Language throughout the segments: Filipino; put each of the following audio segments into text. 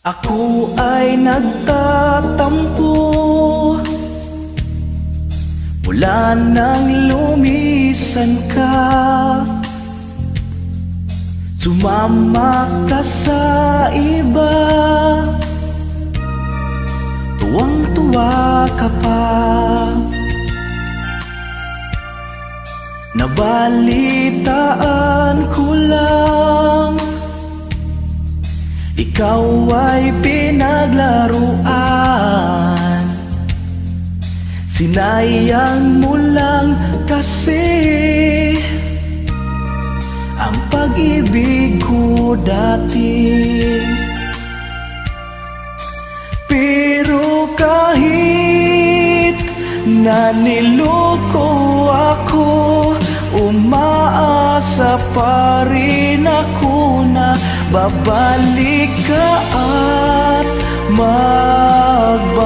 Ako ay nagtatampo mula nang lumisan ka. Sumama ka sa iba, tuwang-tuwa ka pa. Nabalitaan ko lang, ikaw ay pinaglaruan. Sinayang mo lang kasi ang pag-ibig ko dati. Pero kahit na niloko ako, umaasa pa rin ako na babalik ka at magbago.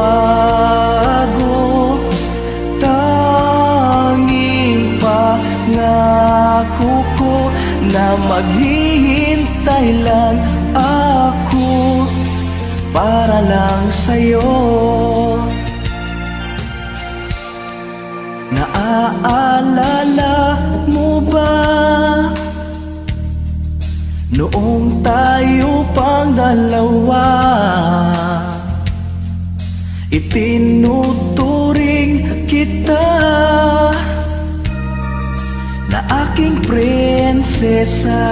Tanging pangako ko na maghihintay lang ako para lang sa'yo. Naaalala mo ba noong tayo pang dalawa? Itinuturing kita na aking prinsesa.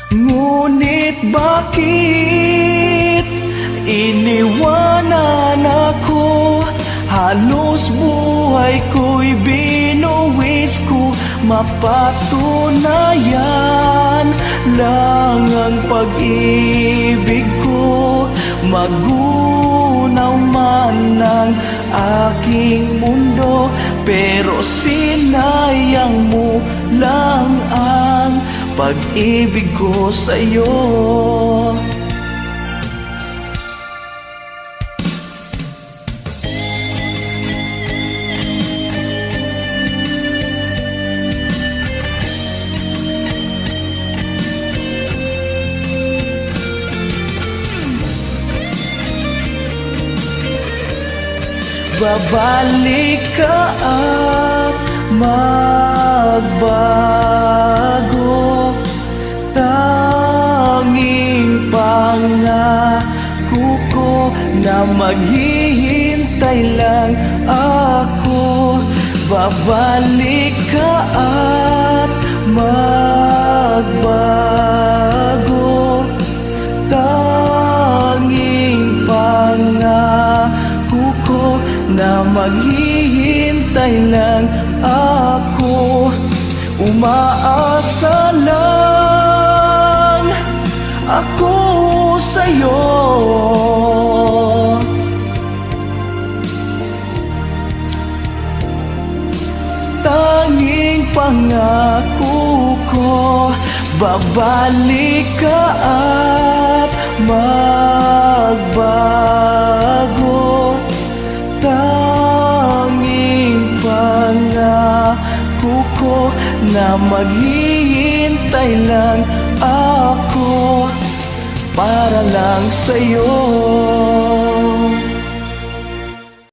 Ngunit bakit iniwanan ako? Halos buhay ko'y binuwis ko. Mapatunayan lang ang pag-ibig ko. Magunaw man ang aking mundo, pero sinayang mo lang ang pag-ibig ko sa'yo. Babalik ka at magbago. Tanging pangako ko na maghihintay lang ako. Babalik ka at magbago. Tanging pangako ko na maghihintay lang ako. Umaasa lang ako sa'yo. Tanging pangako ko, babalik ka at magbago. Tanging pangako ko na maghihintay lang ako para lang sa'yo.